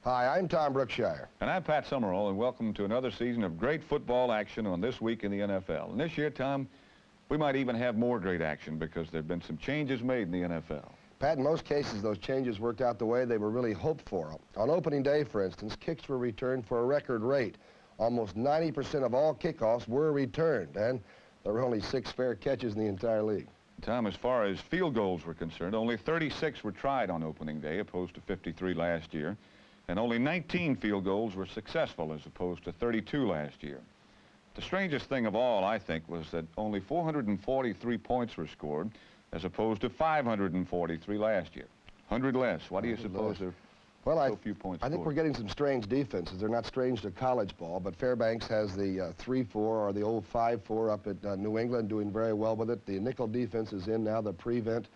Hi, I'm Tom Brookshire. And I'm Pat Summerall, and welcome to another season of great football action on This Week in the NFL. And this year, Tom, we might even have more great action because there have been some changes made in the NFL. Pat, in most cases, those changes worked out the way they were really hoped for. On opening day, for instance, kicks were returned for a record rate. Almost 90% of all kickoffs were returned, and there were only 6 fair catches in the entire league. Tom, as far as field goals were concerned, only 36 were tried on opening day, opposed to 53 last year. And only 19 field goals were successful, as opposed to 32 last year. The strangest thing of all, I think, was that only 443 points were scored, as opposed to 543 last year. 100 less. Why do you suppose there are so few points I think scored? we're getting some strange defenses. They're not strange to college ball, but Fairbanks has the 3-4 or the old 5-4 up at New England, doing very well with it. The nickel defense is in now, the prevent.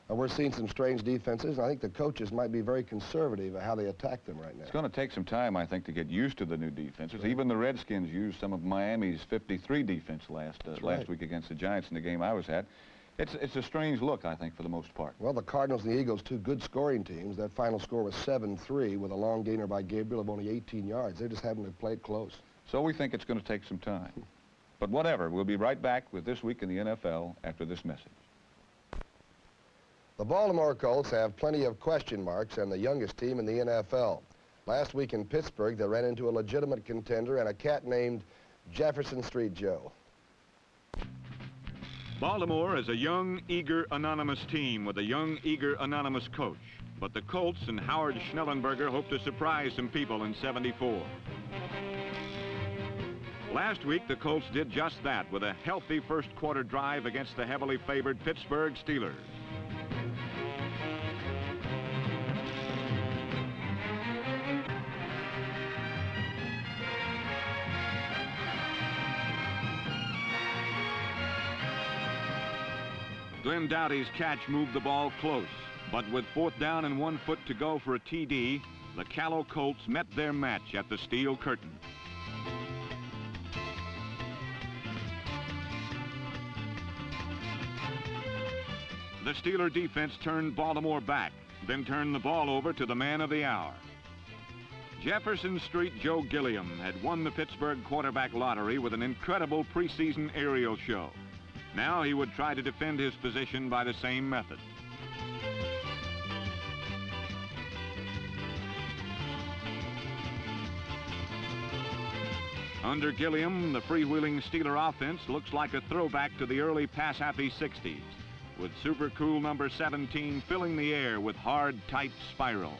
We're seeing some strange defenses, and I think the coaches might be very conservative at how they attack them right now. It's going to take some time, I think, to get used to the new defenses. Right. Even the Redskins used some of Miami's 53 defense last week against the Giants in the game I was at. It's a strange look, I think, for the most part. Well, the Cardinals and the Eagles, 2 good scoring teams. That final score was 7-3 with a long gainer by Gabriel of only 18 yards. They're just having to play it close. So we think it's going to take some time. But whatever, we'll be right back with This Week in the NFL after this message. The Baltimore Colts have plenty of question marks and the youngest team in the NFL. Last week in Pittsburgh, they ran into a legitimate contender and a cat named Jefferson Street Joe. Baltimore is a young, eager, anonymous team with a young, eager, anonymous coach. But the Colts and Howard Schnellenberger hope to surprise some people in '74. Last week, the Colts did just that with a healthy first quarter drive against the heavily favored Pittsburgh Steelers. Glenn Doughty's catch moved the ball close, but with 4th down and 1 foot to go for a TD, the Callow Colts met their match at the steel curtain. The Steeler defense turned Baltimore back, then turned the ball over to the man of the hour. Jefferson Street Joe Gilliam had won the Pittsburgh quarterback lottery with an incredible preseason aerial show. Now he would try to defend his position by the same method. Under Gilliam, the freewheeling Steeler offense looks like a throwback to the early pass-happy '60s, with super cool number 17 filling the air with hard, tight spiral.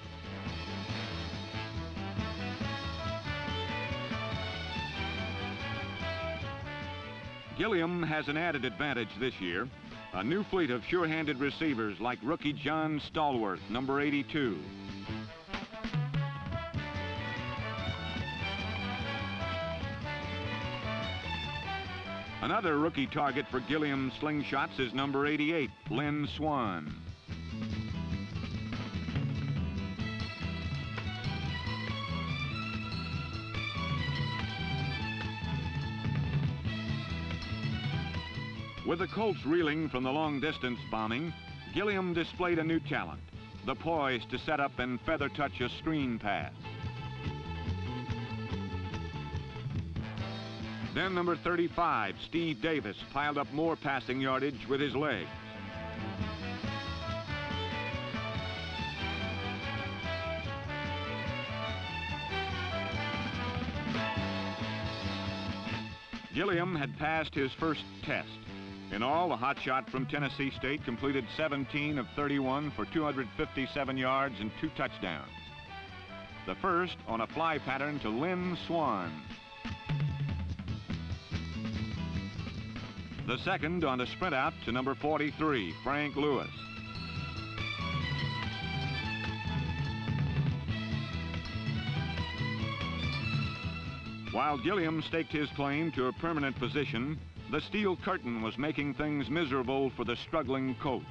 Gilliam has an added advantage this year, a new fleet of sure-handed receivers like rookie John Stallworth, number 82. Another rookie target for Gilliam's slingshots is number 88, Lynn Swan. With the Colts reeling from the long-distance bombing, Gilliam displayed a new talent, the poise to set up and feather touch a screen pass. Then number 35, Steve Davis, piled up more passing yardage with his legs. Gilliam had passed his first test. In all, the hotshot from Tennessee State completed 17 of 31 for 257 yards and 2 touchdowns. The first on a fly pattern to Lynn Swan. The second on a sprint out to number 43, Frank Lewis. While Gilliam staked his claim to a permanent position, the steel curtain was making things miserable for the struggling Colts.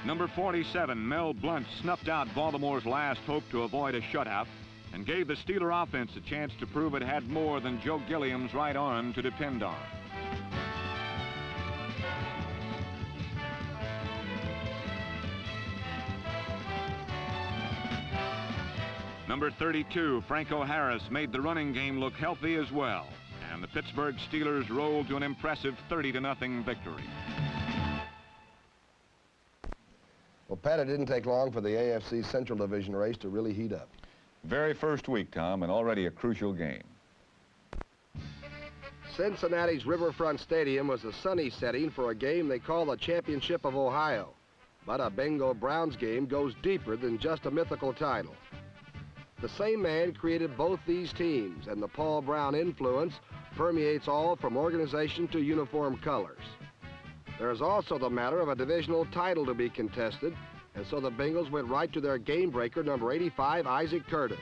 Number 47, Mel Blount, snuffed out Baltimore's last hope to avoid a shutout and gave the Steeler offense a chance to prove it had more than Joe Gilliam's right arm to depend on. Number 32, Franco Harris, made the running game look healthy as well. And the Pittsburgh Steelers rolled to an impressive 30-0 victory. Well, Pat, it didn't take long for the AFC Central Division race to really heat up. Very first week, Tom, and already a crucial game. Cincinnati's Riverfront Stadium was a sunny setting for a game they call the Championship of Ohio. But a Bengal-Browns game goes deeper than just a mythical title. The same man created both these teams, and the Paul Brown influence permeates all from organization to uniform colors. There is also the matter of a divisional title to be contested, and so the Bengals went right to their game breaker, number 85, Isaac Curtis.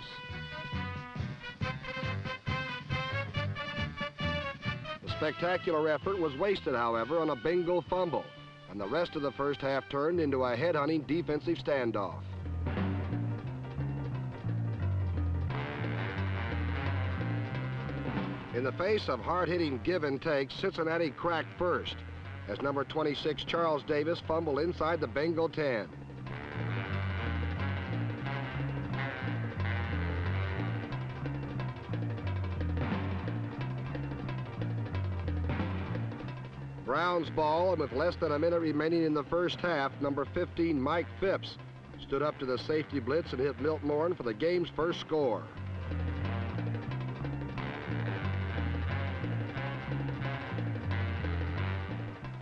The spectacular effort was wasted, however, on a Bengal fumble, and the rest of the first half turned into a head-hunting defensive standoff. In the face of hard-hitting give and takes, Cincinnati cracked first as number 26 Charles Davis fumbled inside the Bengal 10. Brown's ball, and with less than a minute remaining in the first half, number 15 Mike Phipps stood up to the safety blitz and hit Milt Morin for the game's first score.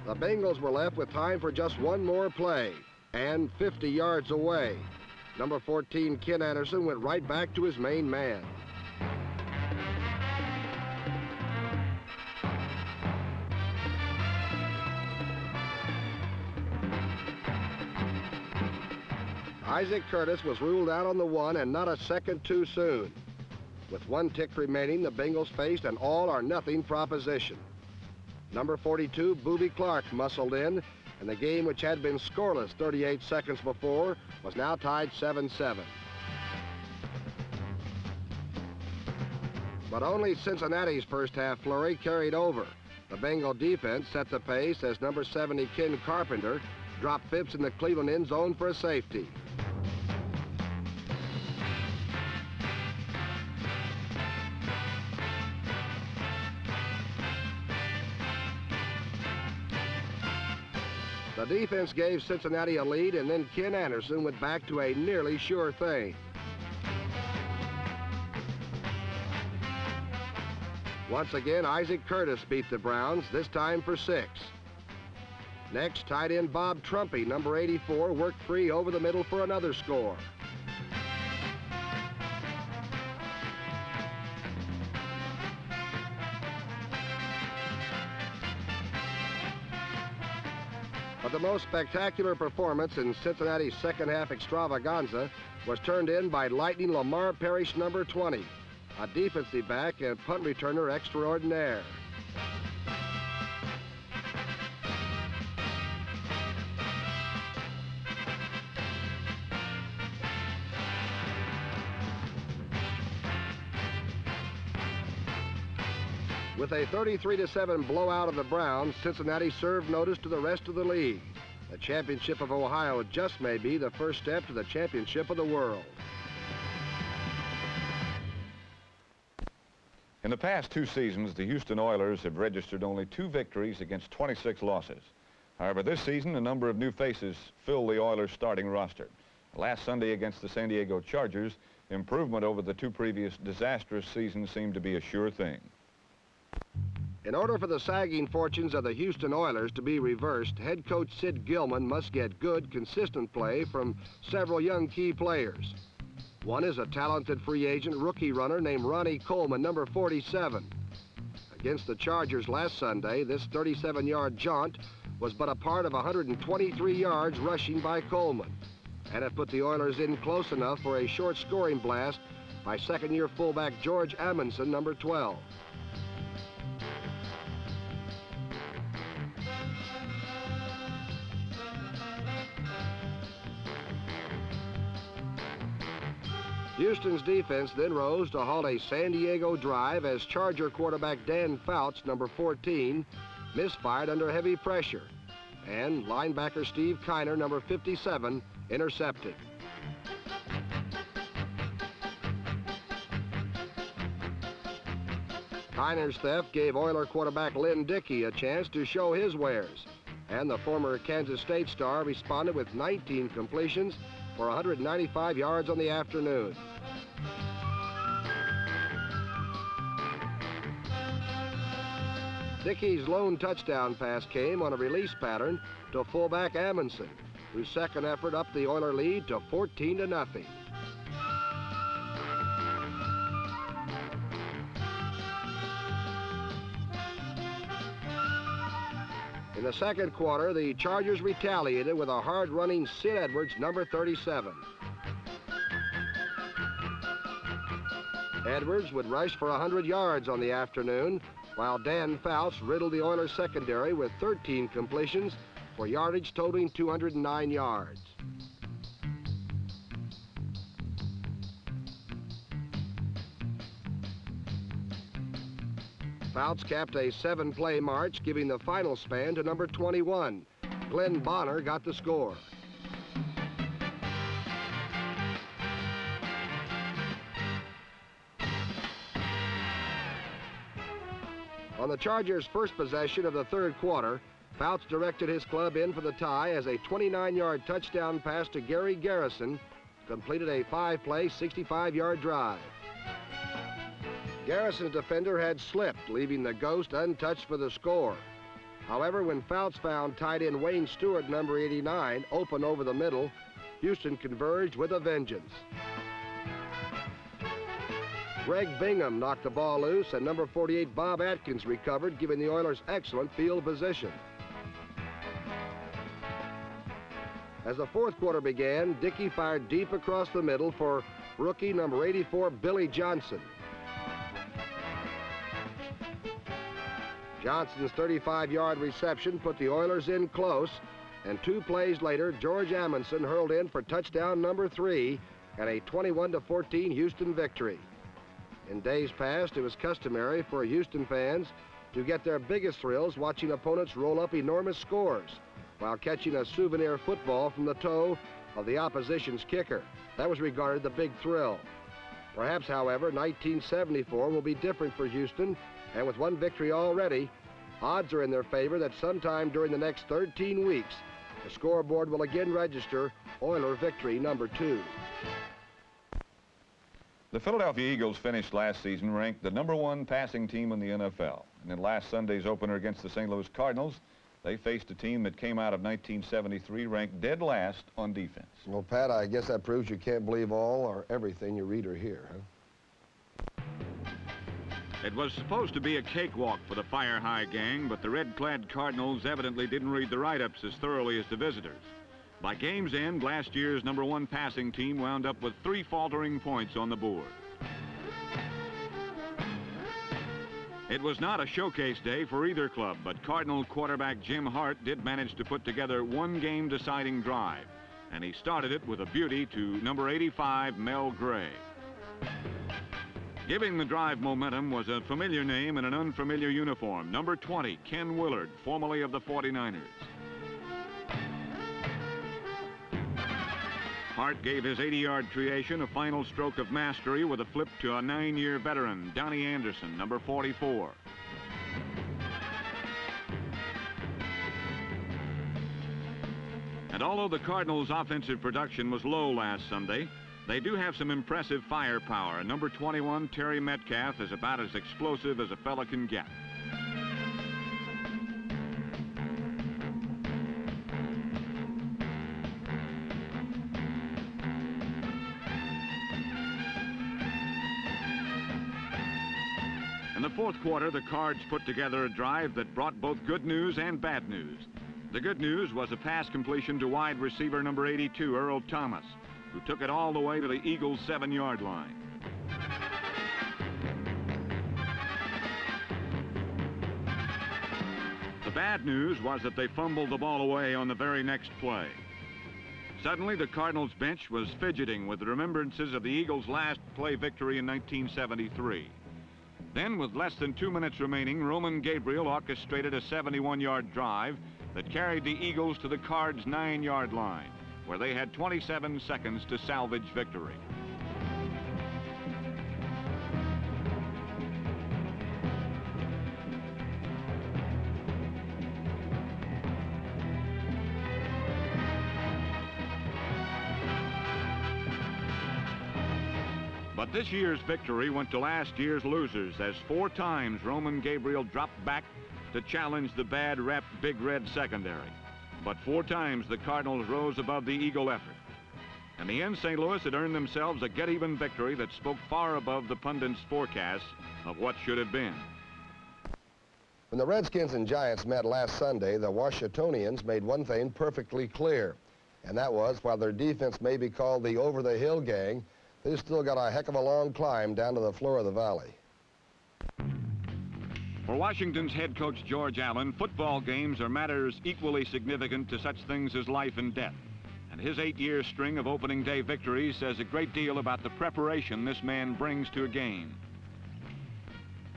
The Bengals were left with time for just one more play, and 50 yards away, number 14 Ken Anderson went right back to his main man. Isaac Curtis was ruled out on the one, and not a second too soon. With one tick remaining, the Bengals faced an all-or-nothing proposition. Number 42, Boobie Clark, muscled in, and the game, which had been scoreless 38 seconds before, was now tied 7-7. But only Cincinnati's first half flurry carried over. The Bengal defense set the pace as number 70, Ken Carpenter, dropped Phipps in the Cleveland end zone for a safety. The defense gave Cincinnati a lead, and then Ken Anderson went back to a nearly sure thing. Once again, Isaac Curtis beat the Browns, this time for 6. Next, tight end Bob Trumpy, number 84, worked free over the middle for another score. But the most spectacular performance in Cincinnati's second half extravaganza was turned in by Lightning Lamar Parrish, number 20, a defensive back and punt returner extraordinaire. With a 33-7 blowout of the Browns, Cincinnati served notice to the rest of the league. The Championship of Ohio just may be the first step to the Championship of the world. In the past 2 seasons, the Houston Oilers have registered only 2 victories against 26 losses. However, this season, a number of new faces fill the Oilers' starting roster. Last Sunday against the San Diego Chargers, improvement over the 2 previous disastrous seasons seemed to be a sure thing. In order for the sagging fortunes of the Houston Oilers to be reversed, head coach Sid Gilman must get good, consistent play from several young key players. One is a talented free agent rookie runner named Ronnie Coleman, number 47. Against the Chargers last Sunday, this 37-yard jaunt was but a part of 123 yards rushing by Coleman, and it put the Oilers in close enough for a short scoring blast by second-year fullback George Amundsen, number 12. Houston's defense then rose to halt a San Diego drive as Charger quarterback Dan Fouts, number 14, misfired under heavy pressure, and linebacker Steve Kiner, number 57, intercepted. Heiner's theft gave Oiler quarterback Lynn Dickey a chance to show his wares, and the former Kansas State star responded with 19 completions for 195 yards on the afternoon. Dickey's lone touchdown pass came on a release pattern to fullback Amundsen, whose second effort upped the Oiler lead to 14-0. In the second quarter, the Chargers retaliated with a hard-running Sid Edwards, number 37. Edwards would rush for 100 yards on the afternoon, while Dan Fouts riddled the Oilers secondary with 13 completions for yardage totaling 209 yards. Fouts capped a 7-play march, giving the final span to number 21. Glenn Bonner got the score. On the Chargers' first possession of the third quarter, Fouts directed his club in for the tie as a 29-yard touchdown pass to Gary Garrison completed a 5-play, 65-yard drive. Garrison's defender had slipped, leaving the Ghost untouched for the score. However, when Fouts found tight end Wayne Stewart, number 89, open over the middle, Houston converged with a vengeance. Greg Bingham knocked the ball loose, and number 48 Bob Atkins recovered, giving the Oilers excellent field position. As the fourth quarter began, Dickey fired deep across the middle for rookie number 84 Billy Johnson. Johnson's 35-yard reception put the Oilers in close, and 2 plays later, George Amundsen hurled in for touchdown number 3 and a 21-14 Houston victory. In days past, it was customary for Houston fans to get their biggest thrills watching opponents roll up enormous scores while catching a souvenir football from the toe of the opposition's kicker. That was regarded the big thrill. Perhaps, however, 1974 will be different for Houston, and with 1 victory already, odds are in their favor that sometime during the next 13 weeks, the scoreboard will again register Oiler victory number 2. The Philadelphia Eagles finished last season ranked the #1 passing team in the NFL. And in last Sunday's opener against the St. Louis Cardinals, they faced a team that came out of 1973 ranked dead last on defense. Well, Pat, I guess that proves you can't believe all or everything you read or hear, huh? It was supposed to be a cakewalk for the Fire High gang, but the red-clad Cardinals evidently didn't read the write-ups as thoroughly as the visitors. By game's end, last year's #1 passing team wound up with 3 faltering points on the board. It was not a showcase day for either club, but Cardinal quarterback Jim Hart did manage to put together 1 game-deciding drive, and he started it with a beauty to number 85, Mel Gray. Giving the drive momentum was a familiar name in an unfamiliar uniform, number 20, Ken Willard, formerly of the 49ers. Hart gave his 80-yard creation a final stroke of mastery with a flip to a 9-year veteran, Donnie Anderson, number 44. And although the Cardinals' offensive production was low last Sunday, they do have some impressive firepower. Number 21, Terry Metcalf, is about as explosive as a fella can get. In the fourth quarter, the Cards put together a drive that brought both good news and bad news. The good news was a pass completion to wide receiver number 82, Earl Thomas, who took it all the way to the Eagles' 7-yard line. The bad news was that they fumbled the ball away on the very next play. Suddenly, the Cardinals' bench was fidgeting with remembrances of the Eagles' last play victory in 1973. Then, with less than 2 minutes remaining, Roman Gabriel orchestrated a 71-yard drive that carried the Eagles to the Cards' 9-yard line, where they had 27 seconds to salvage victory. But this year's victory went to last year's losers, as 4 times Roman Gabriel dropped back to challenge the bad-rep Big Red secondary. But 4 times the Cardinals rose above the Eagle effort. In the end, St. Louis had earned themselves a get-even victory that spoke far above the pundits' forecasts of what should have been. When the Redskins and Giants met last Sunday, the Washingtonians made one thing perfectly clear, and that was, while their defense may be called the over-the-hill gang, they've still got a heck of a long climb down to the floor of the valley. For Washington's head coach George Allen, football games are matters equally significant to such things as life and death. And his 8-year string of opening day victories says a great deal about the preparation this man brings to a game.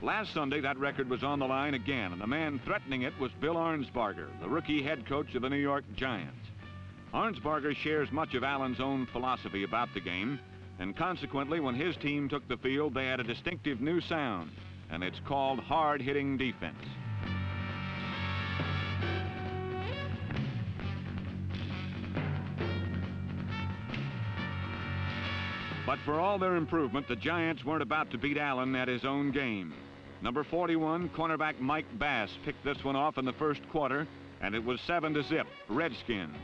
Last Sunday, that record was on the line again, and the man threatening it was Bill Arnsparger, the rookie head coach of the New York Giants. Arnsparger shares much of Allen's own philosophy about the game, and consequently, when his team took the field, they had a distinctive new sound, and it's called hard-hitting defense. But for all their improvement, the Giants weren't about to beat Allen at his own game. Number 41, cornerback Mike Bass, picked this one off in the first quarter, and it was 7-0, Redskins.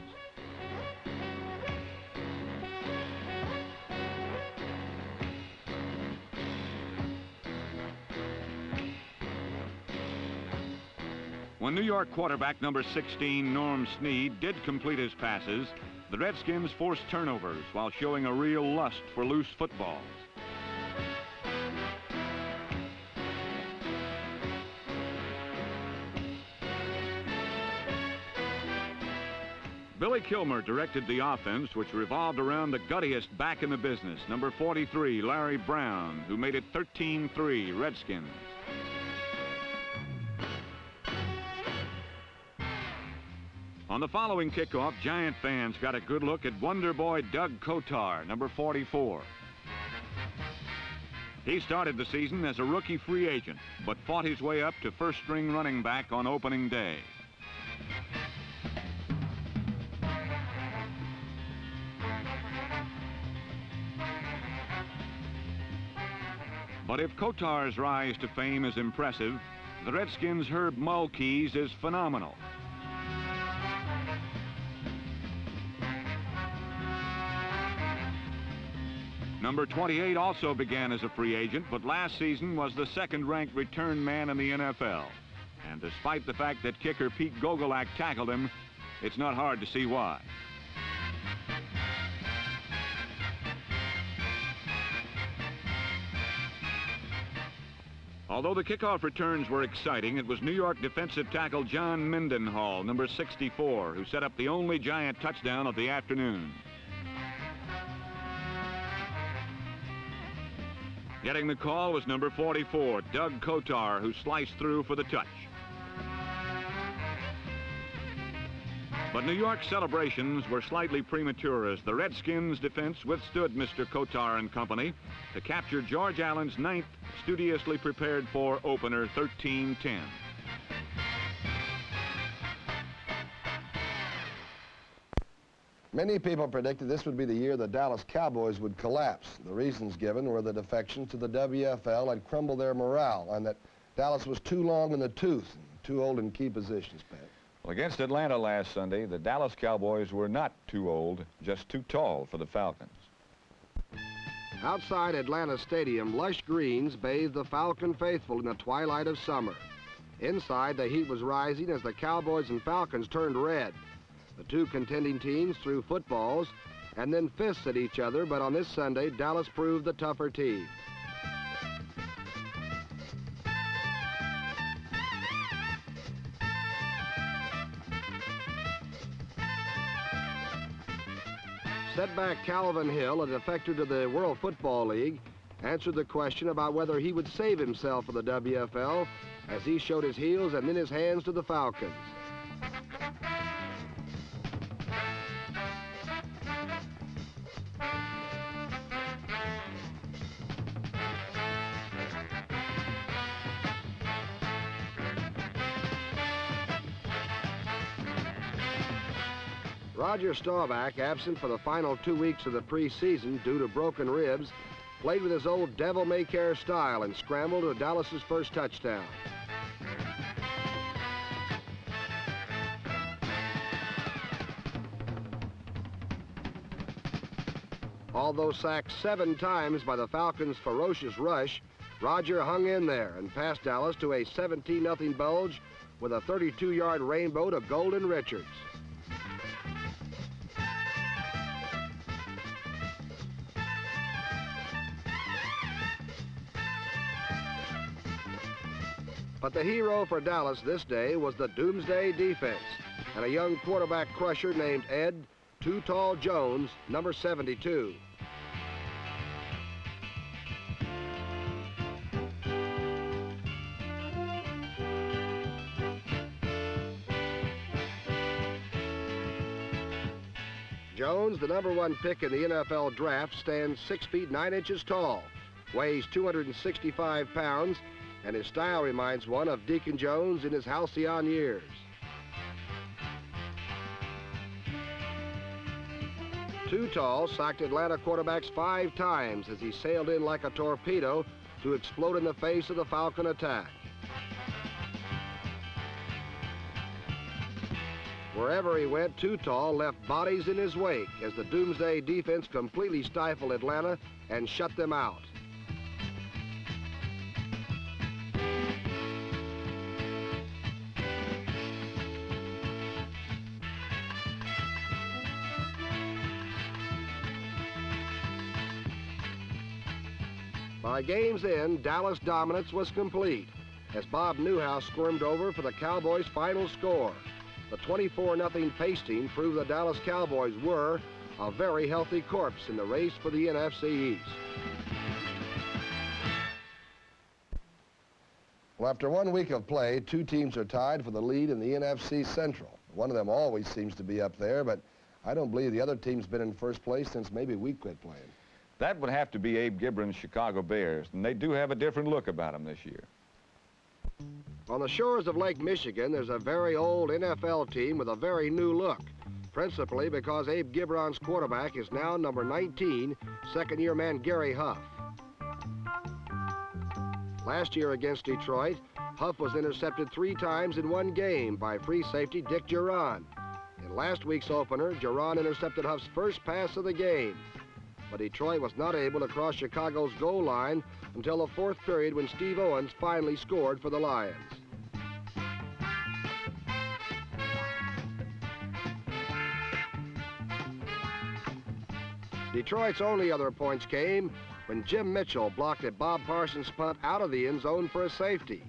When New York quarterback number 16, Norm Snead, did complete his passes, the Redskins forced turnovers while showing a real lust for loose footballs. Billy Kilmer directed the offense, which revolved around the guttiest back in the business, number 43, Larry Brown, who made it 13-3, Redskins. On the following kickoff, Giant fans got a good look at Wonder Boy Doug Kotar, number 44. He started the season as a rookie free agent, but fought his way up to first-string running back on opening day. But if Kotar's rise to fame is impressive, the Redskins' Herb Mulkey's is phenomenal. Number 28 also began as a free agent, but last season was the second-ranked return man in the NFL. And despite the fact that kicker Pete Gogolak tackled him, it's not hard to see why. Although the kickoff returns were exciting, it was New York defensive tackle John Mendenhall, number 64, who set up the only Giant touchdown of the afternoon. Getting the call was number 44, Doug Kotar, who sliced through for the touch. But New York's celebrations were slightly premature as the Redskins' defense withstood Mr. Kotar and company to capture George Allen's 9th studiously prepared for opener, 13-10. Many people predicted this would be the year the Dallas Cowboys would collapse. The reasons given were that defections to the WFL had crumbled their morale, and that Dallas was too long in the tooth and too old in key positions, Pat. Well, against Atlanta last Sunday, the Dallas Cowboys were not too old, just too tall for the Falcons. Outside Atlanta Stadium, lush greens bathed the Falcon faithful in the twilight of summer. Inside, the heat was rising as the Cowboys and Falcons turned red. The two contending teams threw footballs and then fists at each other, but on this Sunday, Dallas proved the tougher team. Setback Calvin Hill, a defector to the World Football League, answered the question about whether he would save himself for the WFL as he showed his heels and then his hands to the Falcons. Roger Staubach, absent for the final 2 weeks of the preseason due to broken ribs, played with his old devil-may-care style and scrambled to Dallas's first touchdown. Although sacked 7 times by the Falcons' ferocious rush, Roger hung in there and passed Dallas to a 17-0 bulge with a 32-yard rainbow to Golden Richards. But the hero for Dallas this day was the Doomsday defense and a young quarterback crusher named Ed Too Tall Jones, number 72. Jones, the number 1 pick in the NFL draft, stands 6 feet 9 inches tall, weighs 265 pounds, and his style reminds one of Deacon Jones in his halcyon years. Too Tall sacked Atlanta quarterbacks 5 times as he sailed in like a torpedo to explode in the face of the Falcon attack. Wherever he went, Too Tall left bodies in his wake as the Doomsday defense completely stifled Atlanta and shut them out. By game's end, Dallas dominance was complete as Bob Newhouse squirmed over for the Cowboys' final score. The 24-0 pasting proved the Dallas Cowboys were a very healthy corpse in the race for the NFC East. Well, after 1 week of play, 2 teams are tied for the lead in the NFC Central. One of them always seems to be up there, but I don't believe the other team's been in first place since maybe we quit playing. That would have to be Abe Gibron's Chicago Bears, and they do have a different look about them this year. On the shores of Lake Michigan, there's a very old NFL team with a very new look, principally because Abe Gibron's quarterback is now number 19, second-year man Gary Huff. Last year against Detroit, Huff was intercepted 3 times in 1 game by free safety Dick Duran. In last week's opener, Duran intercepted Huff's first pass of the game. But Detroit was not able to cross Chicago's goal line until the 4th period when Steve Owens finally scored for the Lions. Detroit's only other points came when Jim Mitchell blocked a Bob Parsons punt out of the end zone for a safety.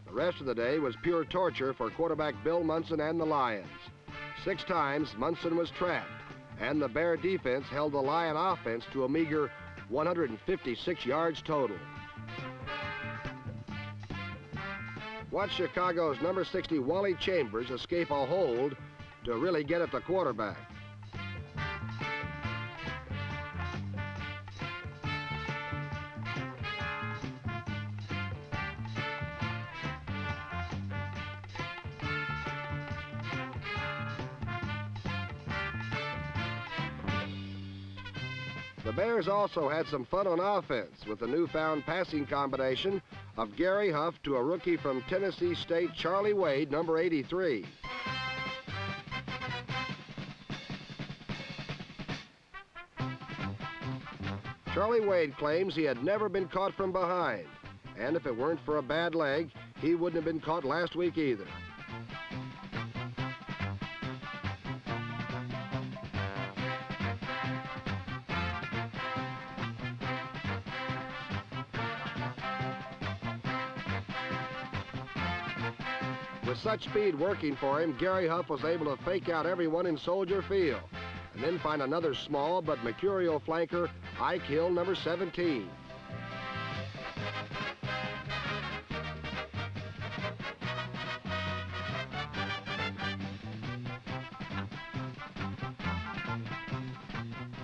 The rest of the day was pure torture for quarterback Bill Munson and the Lions. 6 times Munson was trapped, and the Bear defense held the Lion offense to a meager 156 yards total. Watch Chicago's number 60 Wally Chambers escape a hold to really get at the quarterback. The Bears also had some fun on offense with the newfound passing combination of Gary Huff to a rookie from Tennessee State, Charlie Wade, number 83. Charlie Wade claims he had never been caught from behind, and if it weren't for a bad leg, he wouldn't have been caught last week either. With such speed working for him, Gary Huff was able to fake out everyone in Soldier Field and then find another small but mercurial flanker, Ike Hill, number 17.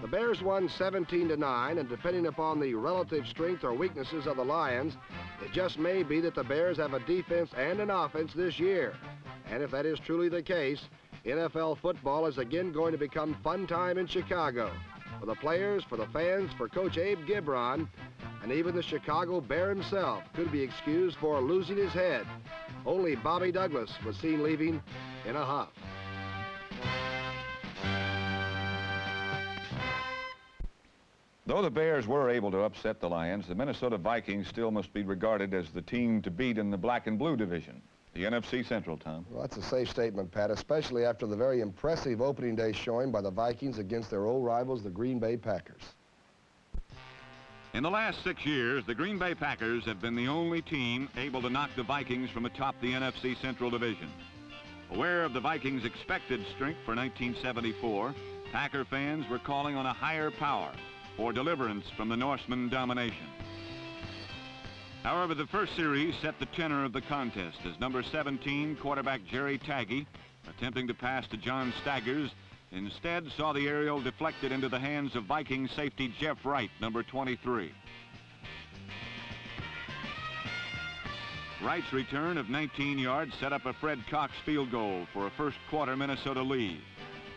The Bears won 17-9, and depending upon the relative strength or weaknesses of the Lions, it just may be that the Bears have a defense and an offense this year. And if that is truly the case, NFL football is again going to become fun time in Chicago. For the players, for the fans, for Coach Abe Gibron, and even the Chicago Bear himself could be excused for losing his head. Only Bobby Douglas was seen leaving in a huff. Though the Bears were able to upset the Lions, the Minnesota Vikings still must be regarded as the team to beat in the black and blue division, the NFC Central, Tom. Well, that's a safe statement, Pat, especially after the very impressive opening day showing by the Vikings against their old rivals, the Green Bay Packers. In the last 6 years, the Green Bay Packers have been the only team able to knock the Vikings from atop the NFC Central Division. Aware of the Vikings' expected strength for 1974, Packer fans were calling on a higher power for deliverance from the Norseman domination. However, the first series set the tenor of the contest as number 17 quarterback Jerry Tagge, attempting to pass to John Staggers, instead saw the aerial deflected into the hands of Viking safety Jeff Wright, number 23. Wright's return of 19 yards set up a Fred Cox field goal for a first quarter Minnesota lead.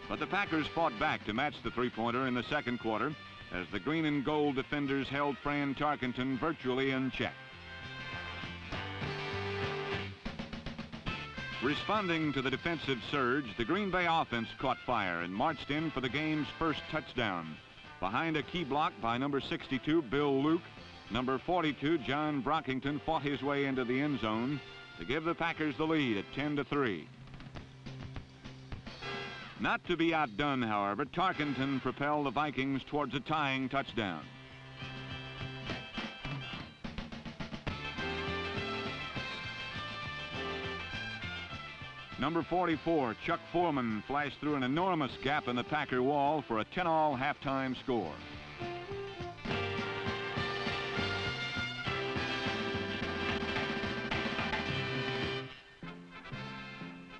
But the Packers fought back to match the three-pointer in the second quarter as the green and gold defenders held Fran Tarkenton virtually in check. Responding to the defensive surge, the Green Bay offense caught fire and marched in for the game's first touchdown. Behind a key block by number 62, Bill Luke, number 42, John Brockington, fought his way into the end zone to give the Packers the lead at 10-3. Not to be outdone, however, Tarkenton propelled the Vikings towards a tying touchdown. Number 44, Chuck Foreman, flashed through an enormous gap in the Packer wall for a 10-all halftime score.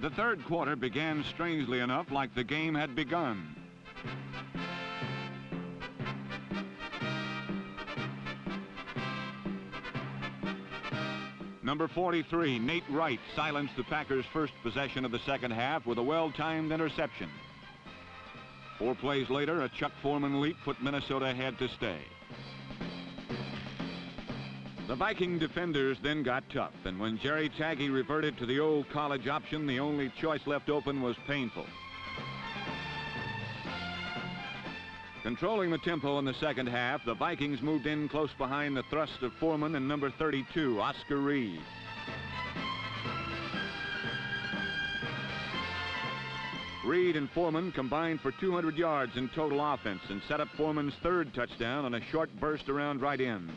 The third quarter began strangely enough like the game had begun. Number 43, Nate Wright, silenced the Packers' first possession of the second half with a well-timed interception. 4 plays later, a Chuck Foreman leap put Minnesota ahead to stay. The Viking defenders then got tough, and when Jerry Tagge reverted to the old college option, the only choice left open was painful. Controlling the tempo in the second half, the Vikings moved in close behind the thrust of Foreman and number 32, Oscar Reed. Reed and Foreman combined for 200 yards in total offense and set up Foreman's third touchdown on a short burst around right end.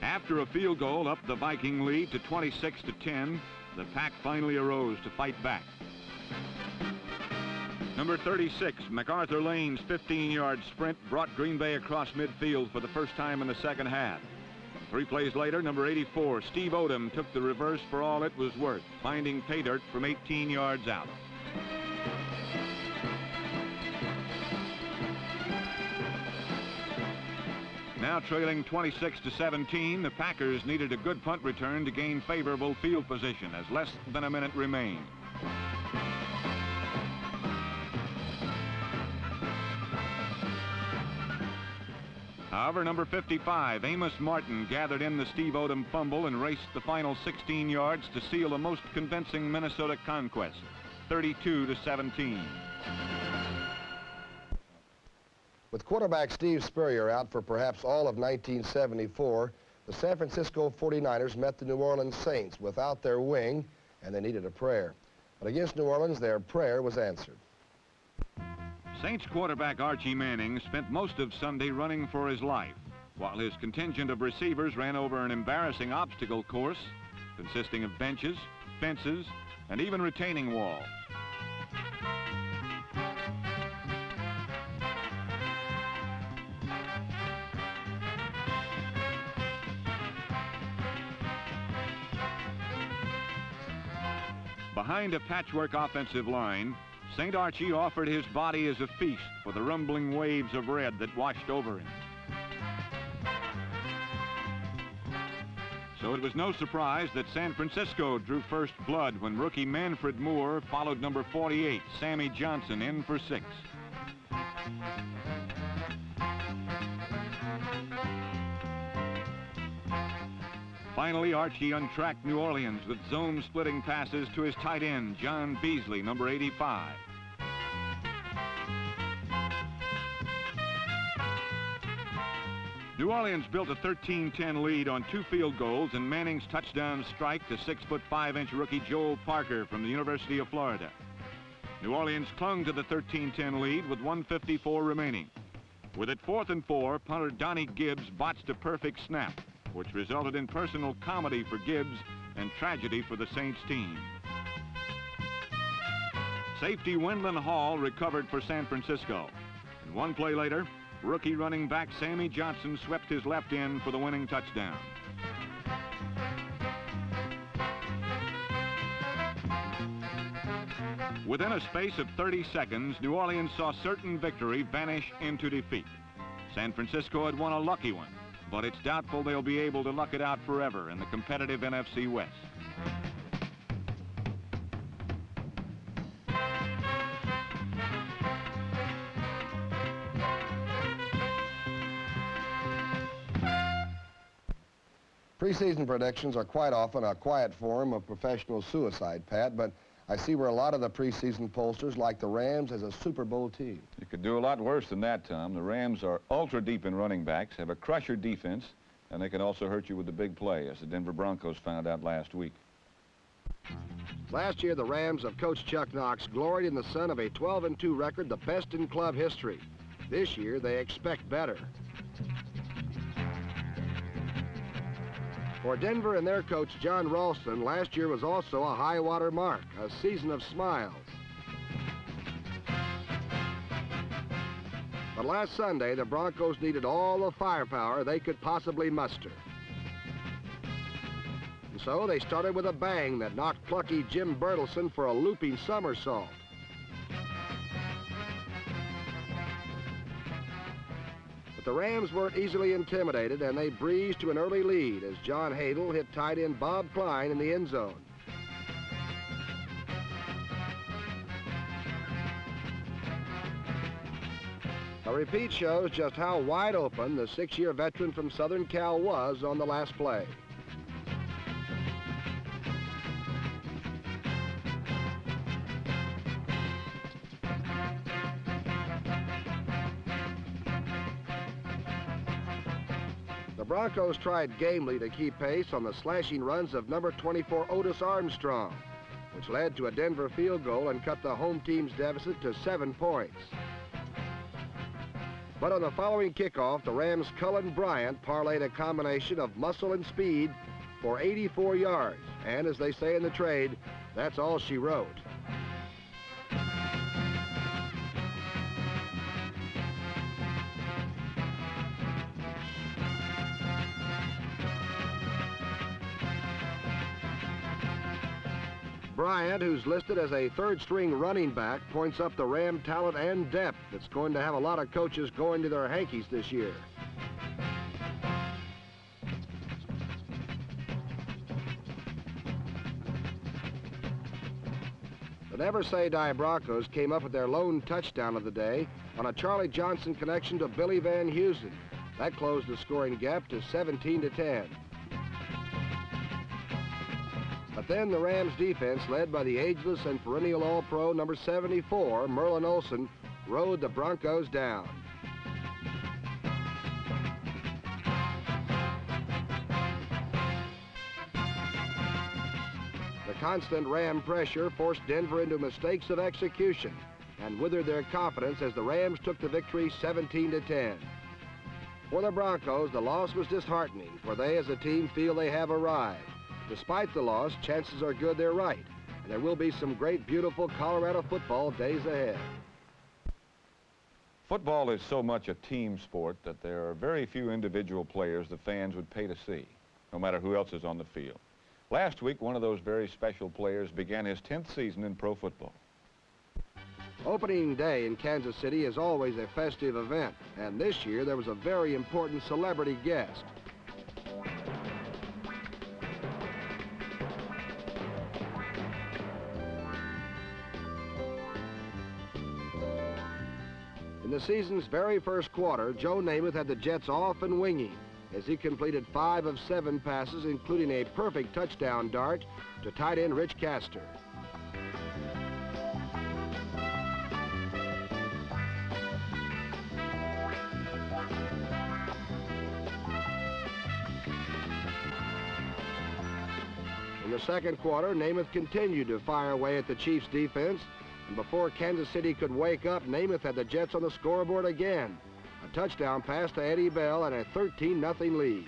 After a field goal up the Viking lead to 26-10, the Pack finally arose to fight back. Number 36, MacArthur Lane's 15-yard sprint brought Green Bay across midfield for the first time in the second half. 3 plays later, number 84, Steve Odom, took the reverse for all it was worth, finding pay dirt from 18 yards out. Now trailing 26-17, the Packers needed a good punt return to gain favorable field position as less than a minute remained. However, number 55, Amos Martin, gathered in the Steve Odom fumble and raced the final 16 yards to seal a most convincing Minnesota conquest, 32-17. With quarterback Steve Spurrier out for perhaps all of 1974, the San Francisco 49ers met the New Orleans Saints without their wing, and they needed a prayer. But against New Orleans, their prayer was answered. Saints quarterback Archie Manning spent most of Sunday running for his life, while his contingent of receivers ran over an embarrassing obstacle course consisting of benches, fences, and even retaining walls. Behind a patchwork offensive line, St. Archie offered his body as a feast for the rumbling waves of red that washed over him. So it was no surprise that San Francisco drew first blood when rookie Manfred Moore followed number 48, Sammy Johnson, in for 6. Finally, Archie untracked New Orleans with zone-splitting passes to his tight end, John Beasley, number 85. New Orleans built a 13-10 lead on 2 field goals and Manning's touchdown strike to 6'5" rookie Joel Parker from the University of Florida. New Orleans clung to the 13-10 lead with 1:54 remaining. With it 4th and 4, punter Donnie Gibbs botched a perfect snap, which resulted in personal comedy for Gibbs and tragedy for the Saints team. Safety Wendland Hall recovered for San Francisco. And 1 play later, rookie running back Sammy Johnson swept his left end for the winning touchdown. Within a space of 30 seconds, New Orleans saw certain victory vanish into defeat. San Francisco had won a lucky one, but it's doubtful they'll be able to luck it out forever in the competitive NFC West. Preseason predictions are quite often a quiet form of professional suicide, Pat, but I see where a lot of the preseason pollsters like the Rams as a Super Bowl team. You could do a lot worse than that, Tom. The Rams are ultra deep in running backs, have a crusher defense, and they can also hurt you with the big play, as the Denver Broncos found out last week. Last year, the Rams of Coach Chuck Knox gloried in the sun of a 12-2 record, the best in club history. This year, they expect better. For Denver and their coach, John Ralston, last year was also a high-water mark, a season of smiles. But last Sunday, the Broncos needed all the firepower they could possibly muster. And so they started with a bang that knocked plucky Jim Bertelsen for a looping somersault. The Rams weren't easily intimidated, and they breezed to an early lead as John Hadel hit tight end Bob Klein in the end zone. A repeat shows just how wide open the 6-year veteran from Southern Cal was on the last play. The Broncos tried gamely to keep pace on the slashing runs of number 24 Otis Armstrong, which led to a Denver field goal and cut the home team's deficit to 7 points. But on the following kickoff, the Rams' Cullen Bryant parlayed a combination of muscle and speed for 84 yards, and as they say in the trade, that's all she wrote. Bryant, who's listed as a third-string running back, points up the Ram talent and depth that's going to have a lot of coaches going to their hankies this year. The Never Say Die Broncos came up with their lone touchdown of the day on a Charlie Johnson connection to Billy Van Heusen. That closed the scoring gap to 17-10. But then the Rams defense, led by the ageless and perennial All-Pro number 74, Merlin Olsen, rode the Broncos down. The constant Ram pressure forced Denver into mistakes of execution and withered their confidence as the Rams took the victory 17-10. For the Broncos, the loss was disheartening, for they as a team feel they have arrived. Despite the loss, chances are good they're right, and there will be some great, beautiful Colorado football days ahead. Football is so much a team sport that there are very few individual players the fans would pay to see, no matter who else is on the field. Last week, one of those very special players began his 10th season in pro football. Opening day in Kansas City is always a festive event, and this year there was a very important celebrity guest. In the season's very first quarter, Joe Namath had the Jets off and winging as he completed 5 of 7 passes, including a perfect touchdown dart to tight end Rich Castor. In the second quarter, Namath continued to fire away at the Chiefs' defense, and before Kansas City could wake up, Namath had the Jets on the scoreboard again. A touchdown pass to Eddie Bell and a 13-0 lead.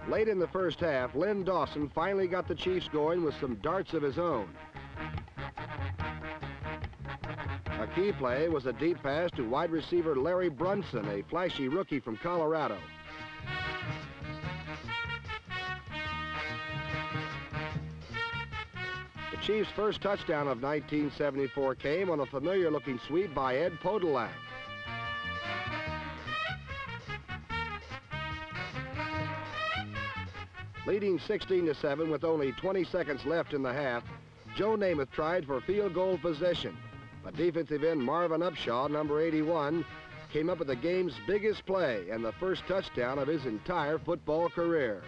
Late in the first half, Len Dawson finally got the Chiefs going with some darts of his own. A key play was a deep pass to wide receiver Larry Brunson, a flashy rookie from Colorado. The Chiefs' first touchdown of 1974 came on a familiar-looking sweep by Ed Podolak. Leading 16-7 with only 20 seconds left in the half, Joe Namath tried for field goal position. But defensive end Marvin Upshaw, number 81, came up with the game's biggest play and the first touchdown of his entire football career.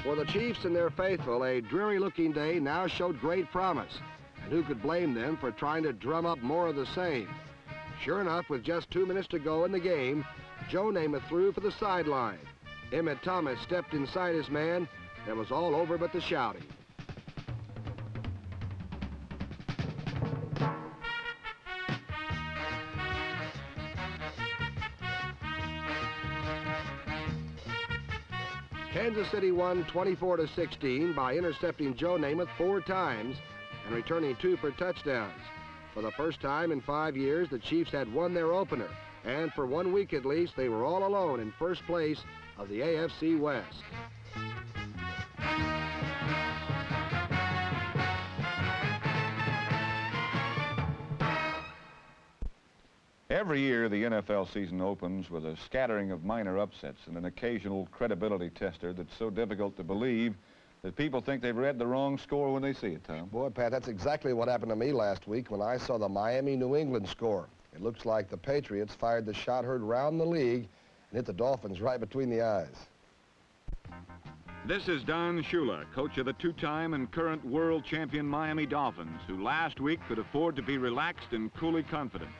For the Chiefs and their faithful, a dreary-looking day now showed great promise. And who could blame them for trying to drum up more of the same? Sure enough, with just 2 minutes to go in the game, Joe Namath threw for the sideline. Emmett Thomas stepped inside his man, and it was all over but the shouting. Kansas City won 24-16 by intercepting Joe Namath 4 times and returning 2 for touchdowns. For the first time in 5 years, the Chiefs had won their opener, and for 1 week at least, they were all alone in first place of the AFC West. Every year, the NFL season opens with a scattering of minor upsets and an occasional credibility tester that's so difficult to believe that people think they've read the wrong score when they see it, Tom. Boy, Pat, that's exactly what happened to me last week when I saw the Miami-New England score. It looks like the Patriots fired the shot heard round the league and hit the Dolphins right between the eyes. This is Don Shula, coach of the 2-time and current world champion Miami Dolphins, who last week could afford to be relaxed and coolly confident.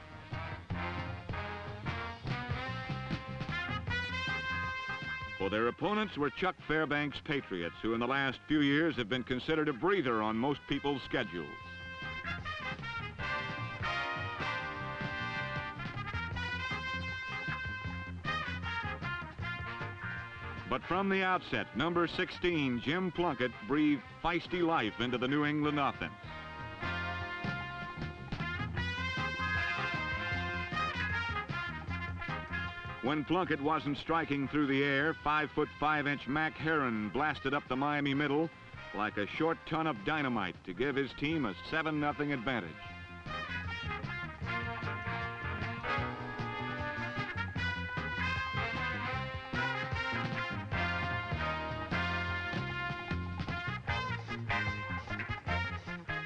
For their opponents were Chuck Fairbanks' Patriots, who in the last few years have been considered a breather on most people's schedules. But from the outset, number 16, Jim Plunkett, breathed feisty life into the New England offense. When Plunkett wasn't striking through the air, 5'5" Mac Heron blasted up the Miami middle like a short ton of dynamite to give his team a 7-0 advantage.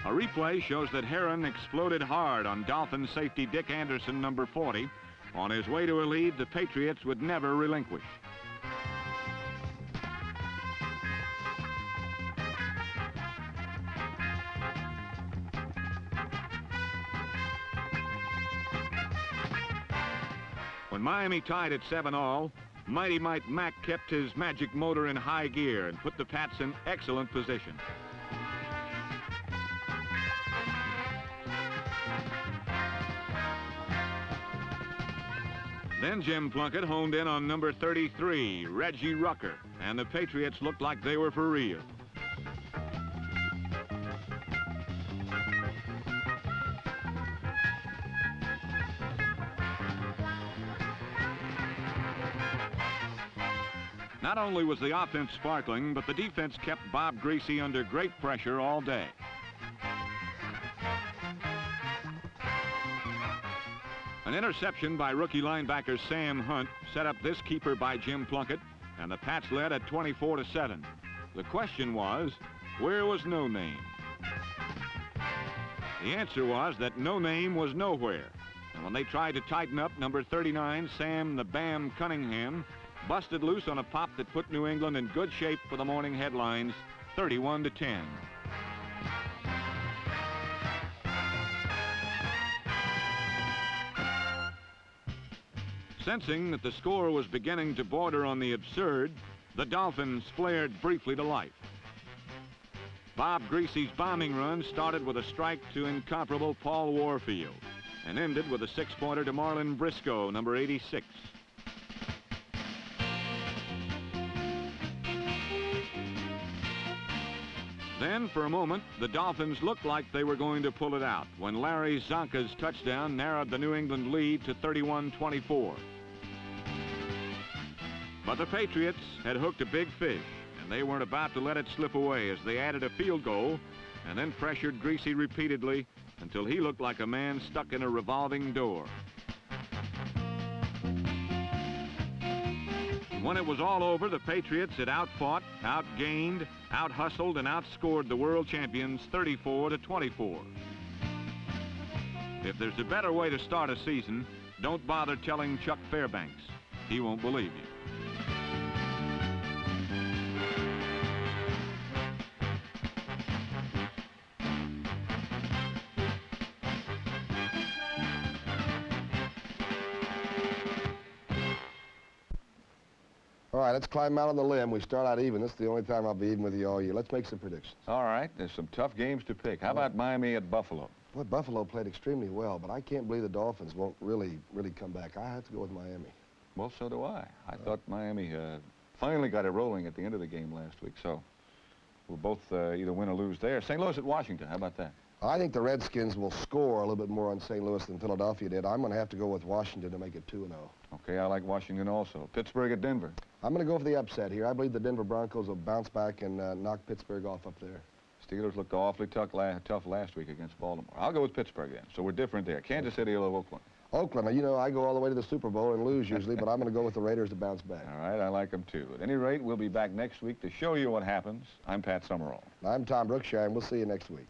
A replay shows that Heron exploded hard on Dolphin safety Dick Anderson, number 40. On his way to a lead, the Patriots would never relinquish. When Miami tied at 7-all, Mighty Mike Mack kept his magic motor in high gear and put the Pats in excellent position. Then Jim Plunkett honed in on number 33, Reggie Rucker, and the Patriots looked like they were for real. Not only was the offense sparkling, but the defense kept Bob Greasy under great pressure all day. An interception by rookie linebacker Sam Hunt set up this keeper by Jim Plunkett, and the Pats led at 24-7. The question was, where was No Name? The answer was that No Name was nowhere. And when they tried to tighten up, number 39, Sam the Bam Cunningham, busted loose on a pop that put New England in good shape for the morning headlines, 31-10. Sensing that the score was beginning to border on the absurd, the Dolphins flared briefly to life. Bob Greasy's bombing run started with a strike to incomparable Paul Warfield and ended with a six-pointer to Marlon Briscoe, number 86. Then, for a moment, the Dolphins looked like they were going to pull it out when Larry Zonka's touchdown narrowed the New England lead to 31-24. But the Patriots had hooked a big fish, and they weren't about to let it slip away as they added a field goal and then pressured Greasy repeatedly until he looked like a man stuck in a revolving door. When it was all over, the Patriots had outfought, outgained, out-hustled, and outscored the world champions 34-24. If there's a better way to start a season, don't bother telling Chuck Fairbanks. He won't believe you. All right, let's climb out on the limb. We start out even. This is the only time I'll be even with you all year. Let's make some predictions. All right, there's some tough games to pick. How about Miami at Buffalo? Boy, Buffalo played extremely well, but I can't believe the Dolphins won't really come back. I have to go with Miami. Well, so do I. I thought Miami finally got it rolling at the end of the game last week, so we'll both either win or lose there. St. Louis at Washington, how about that? I think the Redskins will score a little bit more on St. Louis than Philadelphia did. I'm going to have to go with Washington to make it 2-0. Okay, I like Washington also. Pittsburgh at Denver. I'm going to go for the upset here. I believe the Denver Broncos will bounce back and knock Pittsburgh off up there. Steelers looked awfully tough last week against Baltimore. I'll go with Pittsburgh then, so we're different there. Kansas City or Oakland. Oakland, you know, I go all the way to the Super Bowl and lose usually, but I'm going to go with the Raiders to bounce back. All right, I like them too. At any rate, we'll be back next week to show you what happens. I'm Pat Summerall. I'm Tom Brookshire, and we'll see you next week.